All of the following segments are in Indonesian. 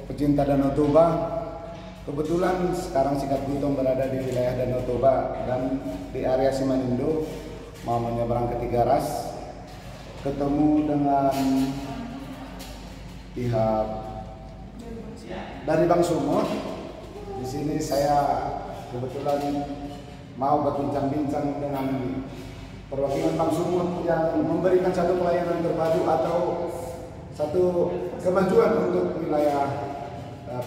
pecinta Danau Toba. Kebetulan sekarang Sikat Gutong berada di wilayah Danau Toba dan di area Simanindo mau menyeberang ke Tigaras, ketemu dengan pihak dari Bang Sumut. Di sini saya kebetulan mau berbincang-bincang dengan perwakilan Bang Sumut yang memberikan satu pelayanan terpadu atau satu kemajuan untuk wilayah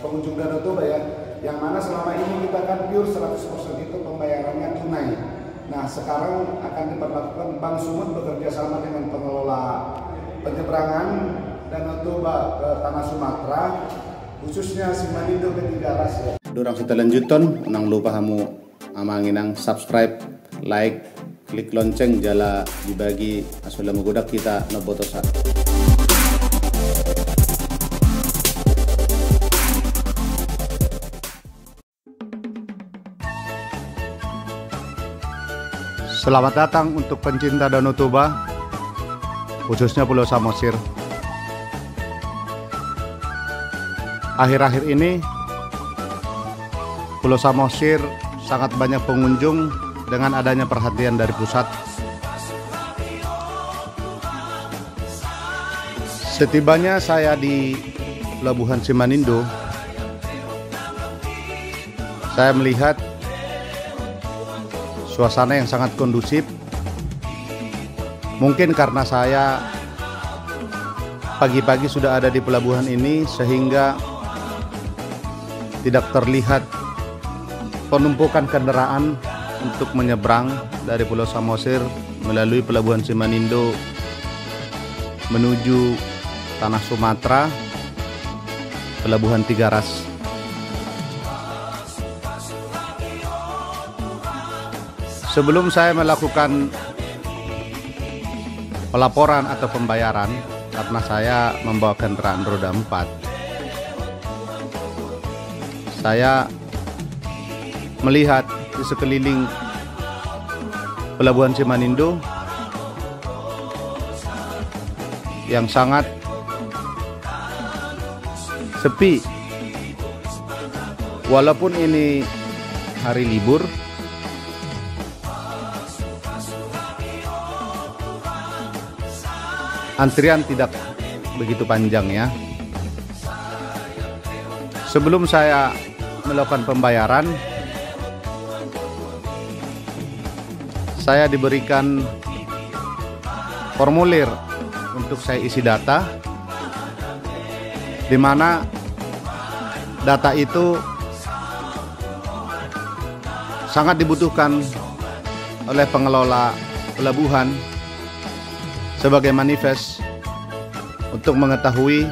pengunjung Danau Toba ya, yang mana selama ini kita kan pure 100% itu pembayarannya tunai. Nah sekarang akan diperlakukan Bang Sumut bekerja sama dengan pengelola penyeberangan Danau Toba ke Tanah Sumatera, khususnya Simanindo ke Tigaras ya. Dorang setelanjutan, nang lupa kamu amanginang subscribe, like, klik lonceng jala dibagi asal menggodak kita nobotosa. Selamat datang untuk pencinta Danau Toba, khususnya Pulau Samosir. Akhir-akhir ini Pulau Samosir sangat banyak pengunjung dengan adanya perhatian dari pusat. Setibanya saya di Pelabuhan Simanindo, saya melihat suasana yang sangat kondusif. Mungkin karena saya pagi-pagi sudah ada di pelabuhan ini sehingga tidak terlihat penumpukan kendaraan untuk menyeberang dari Pulau Samosir melalui Pelabuhan Simanindo menuju Tanah Sumatera, Pelabuhan Tigaras. Sebelum saya melakukan pelaporan atau pembayaran, karena saya membawa kendaraan roda 4, saya melihat di sekeliling Pelabuhan Simanindo yang sangat sepi. Walaupun ini hari libur, antrian tidak begitu panjang ya. Sebelum saya melakukan pembayaran, saya diberikan formulir untuk saya isi data, di mana data itu sangat dibutuhkan oleh pengelola pelabuhan sebagai manifest untuk mengetahui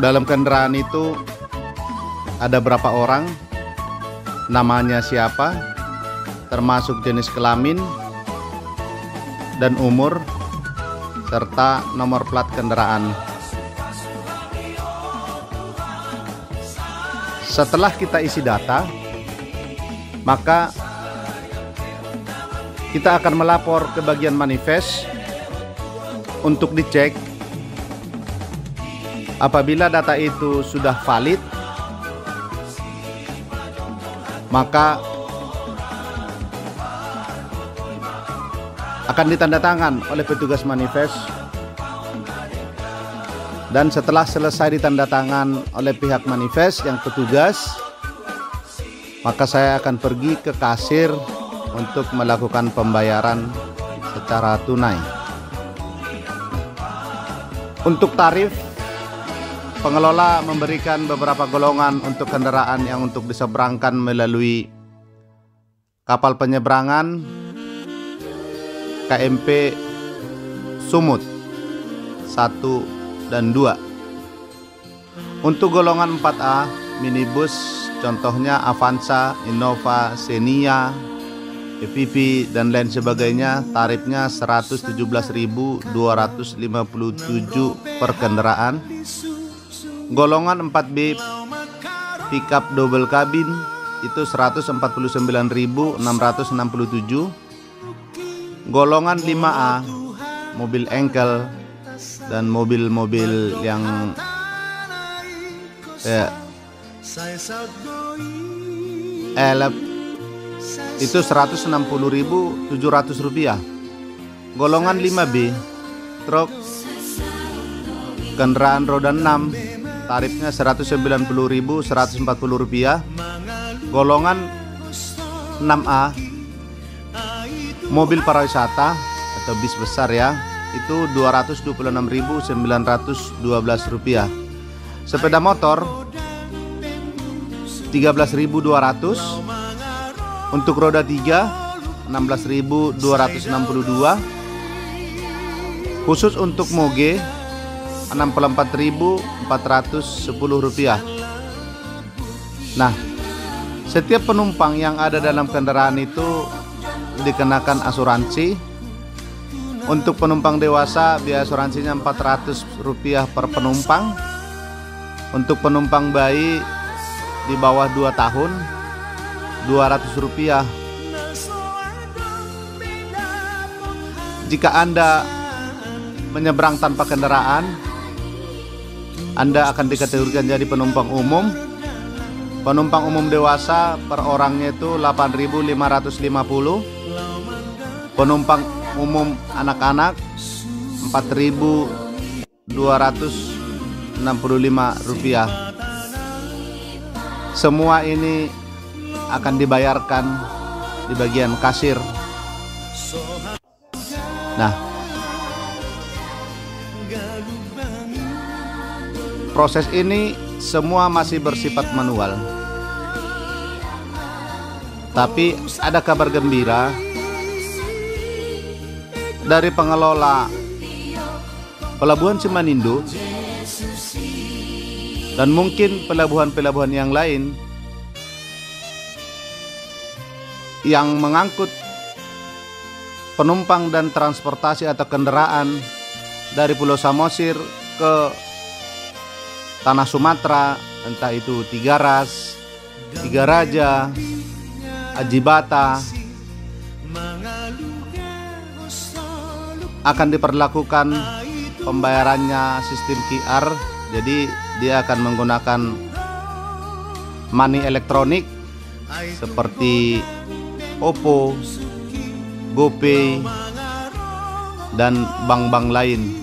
dalam kendaraan itu ada berapa orang, namanya siapa, termasuk jenis kelamin dan umur, serta nomor plat kendaraan. Setelah kita isi data, maka kita akan melapor ke bagian manifest untuk dicek. Apabila data itu sudah valid, maka akan ditandatangan oleh petugas manifest, dan setelah selesai ditandatangan oleh pihak manifest yang petugas, maka saya akan pergi ke kasir untuk melakukan pembayaran secara tunai. Untuk tarif, pengelola memberikan beberapa golongan untuk kendaraan yang untuk diseberangkan melalui kapal penyeberangan KMP Sumut 1 dan 2. Untuk golongan 4A, minibus contohnya Avanza, Innova, Xenia, EVP dan lain sebagainya, tarifnya 117.257 per kendaraan. Golongan 4B pickup double cabin itu 149.667. Golongan 5A mobil engkel dan mobil-mobil yang Ya. Itu Rp160.700. Golongan 5B, truk kendaraan roda 6, tarifnya Rp190.140. Golongan 6A, mobil pariwisata atau bis besar ya, itu Rp226.912. Sepeda motor 13.200. Untuk roda 3 16.262. Khusus untuk moge Rp64.410. Nah, setiap penumpang yang ada dalam kendaraan itu dikenakan asuransi. Untuk penumpang dewasa biaya asuransinya Rp400 per penumpang. Untuk penumpang bayi di bawah 2 tahun Rp200. Jika Anda menyeberang tanpa kendaraan, Anda akan dikategorikan jadi penumpang umum. Penumpang umum dewasa per orangnya itu Rp8.550. Penumpang umum anak-anak Rp4.265. Semua ini akan dibayarkan di bagian kasir. Nah, proses ini semua masih bersifat manual. Tapi ada kabar gembira dari pengelola Pelabuhan Simanindo dan mungkin pelabuhan-pelabuhan yang lain yang mengangkut penumpang dan transportasi atau kendaraan dari Pulau Samosir ke tanah Sumatera, entah itu Tiga Ras, Tiga Raja, Ajibata, akan diperlakukan pembayarannya sistem QR. Jadi dia akan menggunakan money elektronik seperti OVO, GoPay, dan bank-bank lain.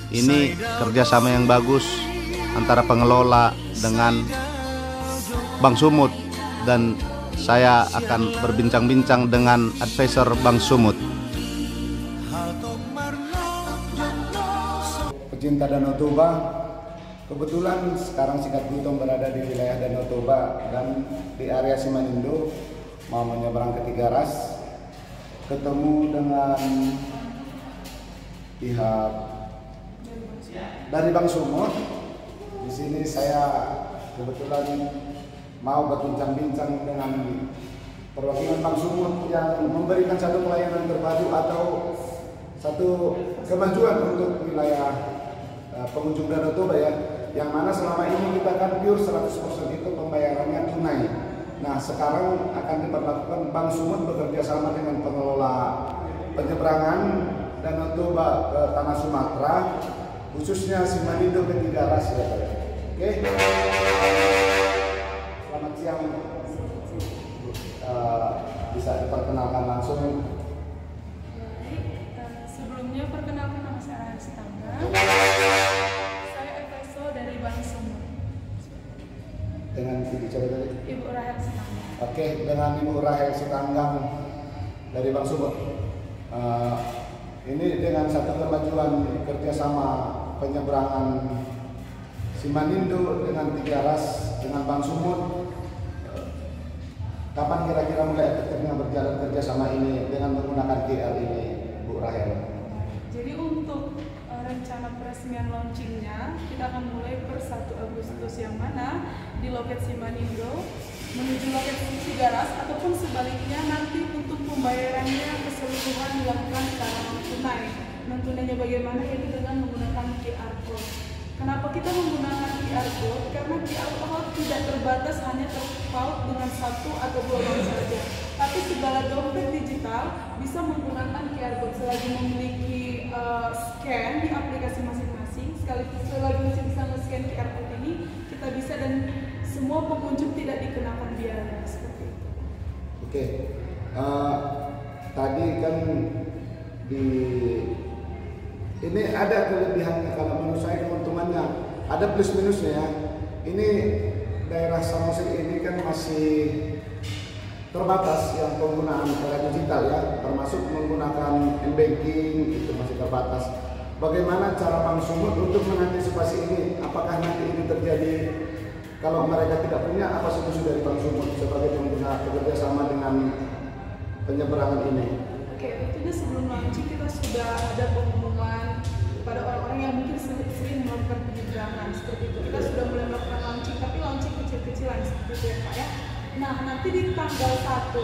Ini kerjasama yang bagus antara pengelola dengan Bank Sumut, dan saya akan berbincang-bincang dengan advisor Bank Sumut. Pecinta Danau Toba, kebetulan sekarang Sikat Gutong berada di wilayah Danau Toba dan di area Simanindo, mau menyeberang ke Tiga Ras, ketemu dengan pihak dari Bank Sumut. Di sini saya kebetulan mau berbincang-bincang dengan perwakilan Bank Sumut yang memberikan satu pelayanan terpadu atau satu kemajuan untuk wilayah pengunjung Danau Toba ya, yang mana selama ini kita kan pure 100% itu pembayarannya tunai. Nah, sekarang akan diperlakukan Bank Sumut bekerja sama dengan pengelola penyeberangan Danau Toba ke tanah Sumatera, khususnya Simanindo ke Tiga Ras ya. Oke. Selamat siang. Bisa diperkenalkan langsung. Sebelumnya perkenalkan, nama saya Rahel Sitanggang. Saya advisor dari Bank Sumut. Dengan Ibu siapa tadi? Ibu Rahel Sitanggang. Oke, dengan Ibu Rahel Sitanggang dari Bank Sumut. Ini dengan satu kemajuan kerjasama penyeberangan Simanindo dengan Tiga Ras dengan Bank Sumut. Kapan kira-kira mulai efektifnya berjalan kerjasama ini dengan menggunakan QR ini, Bu Rahel? Jadi untuk rencana peresmian launchingnya kita akan mulai per 1 Agustus, yang mana di loket Simanindo menuju loket Tiga Ras ataupun sebaliknya nanti untuk pembayarannya keseluruhan dilakukan secara non tunai. Non tunainya bagaimana? Yaitu dengan menggunakan QR code. Kenapa kita menggunakan QR code? Karena QR code tidak terbatas hanya terpaut dengan 1 atau 2 bank saja, tapi segala dompet digital bisa menggunakan QR code selagi memiliki scan di aplikasi masing-masing. Selagi masih bisa nge-scan QR code ini, kita bisa dan semua pengunjung tidak dikenakan biaya seperti itu. Oke. Tadi kan ini ada kelebihannya, kalau menurut saya keuntungannya ada plus minusnya ya. Ini daerah Samosir ini kan masih terbatas yang penggunaan cara digital ya, termasuk menggunakan m-banking itu masih terbatas. Bagaimana cara Bank Sumut untuk mengantisipasi ini? Apakah nanti ini terjadi kalau mereka tidak punya, apa solusi dari Bank Sumut sebagai pengguna bekerja sama dengan penyeberangan ini? Oke, tentunya sebelum launching kita sudah ada pengumuman kepada orang-orang yang mungkin sering melakukan penyeberangan seperti itu. Kita sudah mulai melakukan launching, tapi launching kecil-kecilan seperti itu ya Pak ya. Nah, nanti di tanggal 1,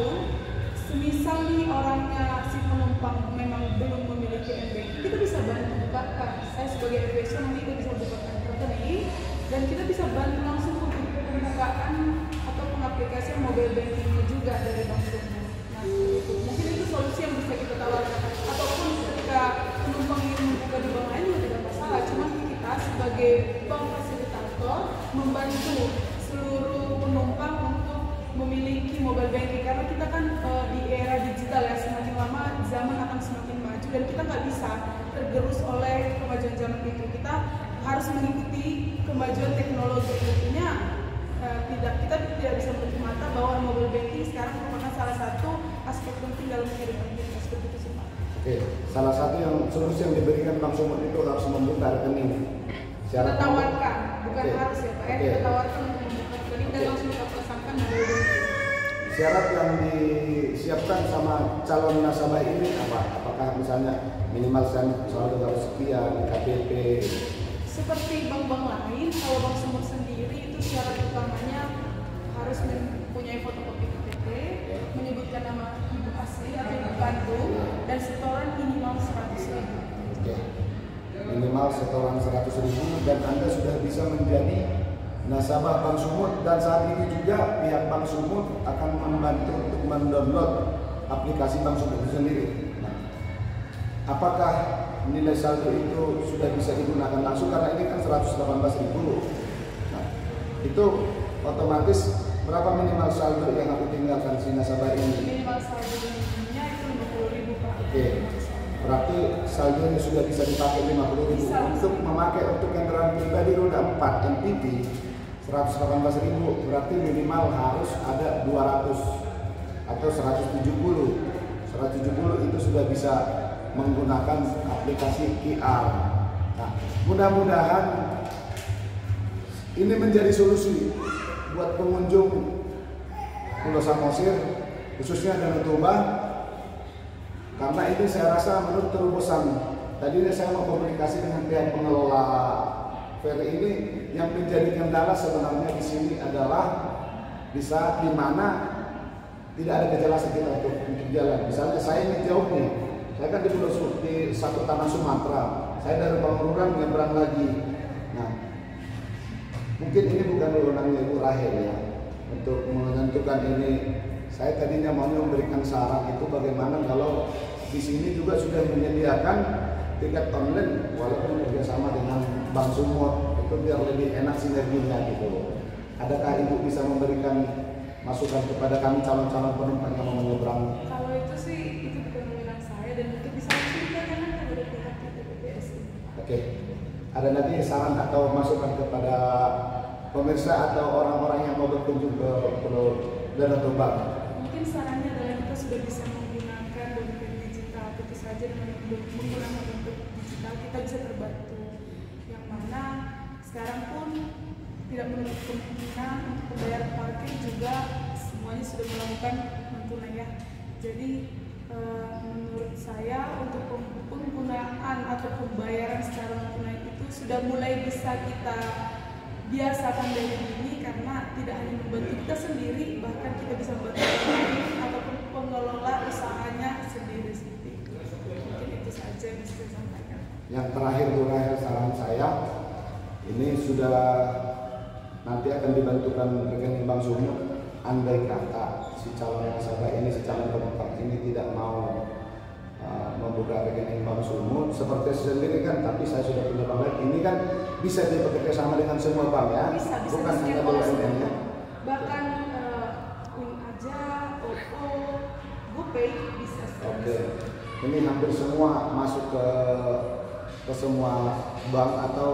semisal nih orangnya, si penumpang memang belum memiliki m-banking, kita bisa bantu bukakan. Saya sebagai advisor nanti kita bisa bukakan rekening dan kita bisa bantu langsung pembukaan atau pengaplikasian mobile bankingnya juga dari Bank Sumut. Nah, itu mungkin itu solusi yang bisa kita tawarkan. Ataupun ketika penumpang ingin membuka di bank lain juga tidak masalah. Cuma kita sebagai bank fasilitator membantu seluruh penumpang untuk memiliki mobile banking, karena kita kan di era digital ya, semakin lama zaman akan semakin maju dan kita nggak bisa tergerus oleh kemajuan zaman itu. Kita harus mengikuti kemajuan teknologi. Tentunya kita tidak bisa menutup mata bahwa mobile banking sekarang merupakan salah satu aspek penting dalam kehidupan kita seperti itu sih Pak. Oke, salah satu solusi yang diberikan Bank Sumut itu harus membuka rekening. Kita tawarkan, bukan harus ya Pak ya, Oke. kita tawarkan untuk membuka rekening dan langsung kita pasangkan mobile banking. Syarat yang disiapkan sama calon nasabah ini apa? Apakah misalnya minimal saldo harus sekian, KTP? Seperti bank-bank lain, kalau Bank Sumut sendiri itu syarat utamanya harus mempunyai fotokopi KTP, menyebutkan nama ibu asli atau ibu kandung, dan setoran minimal 100.000. Oke. Minimal setoran 100.000 dan Anda sudah bisa menjadi nasabah Bank Sumut, dan saat ini juga pihak Bank Sumut akan membantu untuk mendownload aplikasi Bank Sumut itu sendiri. Nah, apakah nilai saldo itu sudah bisa digunakan langsung, karena ini kan 118.000. Nah, itu otomatis berapa minimal saldo yang aku tinggalkan si nasabah ini? Minimal saldo minimumnya itu 50.000 Pak. Oke, berarti saldonya sudah bisa dipakai 50.000 untuk memakai untuk kendaraan pribadi roda 4 MPV 118.000, berarti minimal harus ada 200 atau 170. 170 itu sudah bisa menggunakan aplikasi QR. Nah, mudah-mudahan ini menjadi solusi buat pengunjung Pulau Samosir, khususnya Danau Toba, karena ini saya rasa menurut terobosan. Tadinya saya mau komunikasi dengan pihak pengelola ferry ini, yang menjadi kendala sebenarnya di sini adalah di saat dimana tidak ada kejelasan kita untuk jalan. Misalnya saya ini jauh nih, saya kan di satu tanah Sumatera, saya dari Pangururan nyebrang lagi. Nah, mungkin ini bukan wewenangnya Ibu Rahel ya untuk menentukan ini. Saya tadinya mau memberikan saran itu bagaimana kalau di sini juga sudah menyediakan tiket online walaupun kerjasama dengan Bank Sumut, itu biar lebih enak sinerginya gitu. Adakah Ibu bisa memberikan masukan kepada kami calon-calon penumpang yang mau menyeberang? Kalau itu sih itu bukan wewenang saya dan mungkin bisa langsung ditanyakan kepada pihak PPPS. Oke, ada nanti saran atau masukan kepada pemirsa atau orang-orang yang mau berkunjung ke Pulau Danau Toba? Mungkin sarannya adalah kita sudah bisa menggunakan dompet digital, tentu saja dengan menggunakan dompet digital kita bisa terbantu. Yang mana sekarang pun tidak menutup kemungkinan untuk pembayaran parkir juga semuanya sudah melakukan non tunai ya. Jadi menurut saya untuk penggunaan atau pembayaran secara non tunai itu sudah mulai bisa kita biasakan dari dini, karena tidak hanya membantu kita sendiri, bahkan kita bisa membantu orang lain ataupun pengelola usahanya sendiri. Mungkin itu saja yang bisa saya sampaikan. Yang terakhir Bu Rahel, saran saya ini sudah nanti akan dibantukan rekening Bank Sumut. Andai kata si calon nasabah ini, si calon penumpang ini tidak mau membuka rekening Bank Sumut seperti sendiri kan, tapi saya sudah punya bank lain, ini kan bisa bekerja sama dengan semua bank ya, Bisa bukan hanya di-scan oleh BUMN ya. Bahkan link aja, OVO, GoPay bisa. Oke. Ini hampir semua masuk ke semua bank atau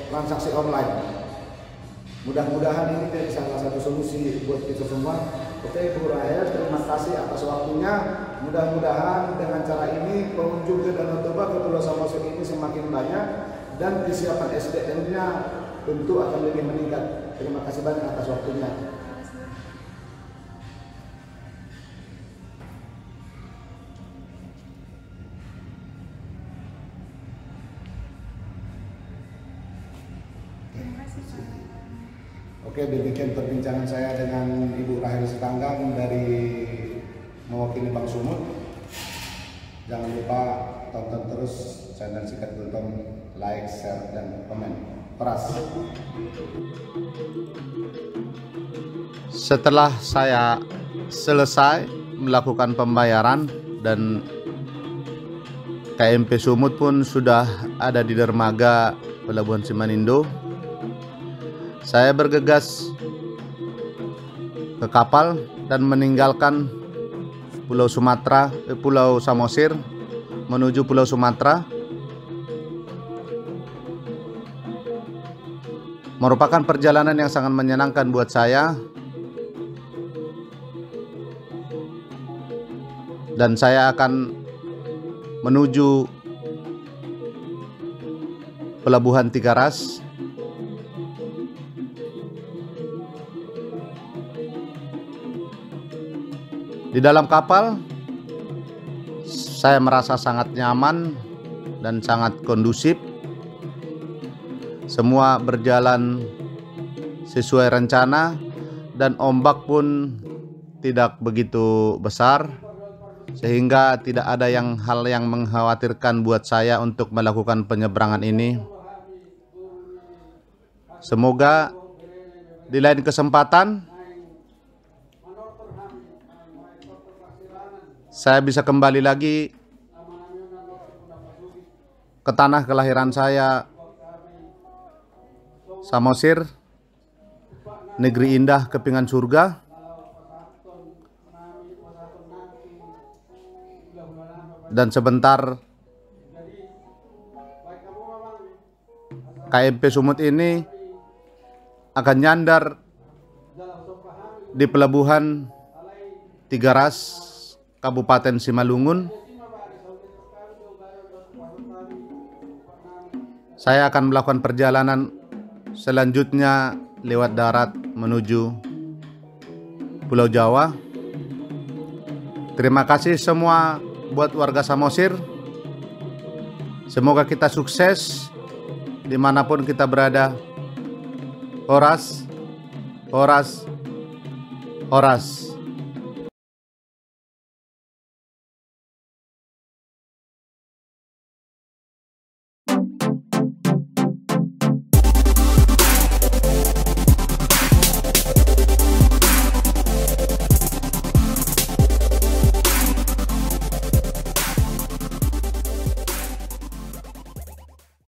transaksi online. Mudah-mudahan ini jadi salah satu solusi buat kita semua. Oke, Bu Rahel, terima kasih atas waktunya. Mudah-mudahan dengan cara ini pengunjung ke Danau Toba ke Pulau Samosir ini semakin banyak dan kesiapan SDM-nya tentu akan lebih meningkat. Terima kasih banyak atas waktunya. Oke, demikian perbincangan saya dengan Ibu Rahel Setanggang dari mewakili Bank Sumut. Jangan lupa tonton terus channel Sikat Gultom, like, share, dan komen. Peras. Setelah saya selesai melakukan pembayaran dan KMP Sumut pun sudah ada di dermaga Pelabuhan Simanindo, saya bergegas ke kapal dan meninggalkan Pulau Samosir menuju Pulau Sumatera. Merupakan perjalanan yang sangat menyenangkan buat saya, dan saya akan menuju Pelabuhan Tiga Ras. Di dalam kapal, saya merasa sangat nyaman dan sangat kondusif. Semua berjalan sesuai rencana dan ombak pun tidak begitu besar, sehingga tidak ada hal yang mengkhawatirkan buat saya untuk melakukan penyeberangan ini. Semoga di lain kesempatan saya bisa kembali lagi ke tanah kelahiran saya, Samosir, negeri indah kepingan surga. Dan sebentar KMP Sumut ini akan nyandar di Pelabuhan Tiga Ras, Kabupaten Simalungun. Saya akan melakukan perjalanan selanjutnya lewat darat menuju Pulau Jawa. Terima kasih semua buat warga Samosir. Semoga kita sukses dimanapun kita berada. Horas, horas, horas.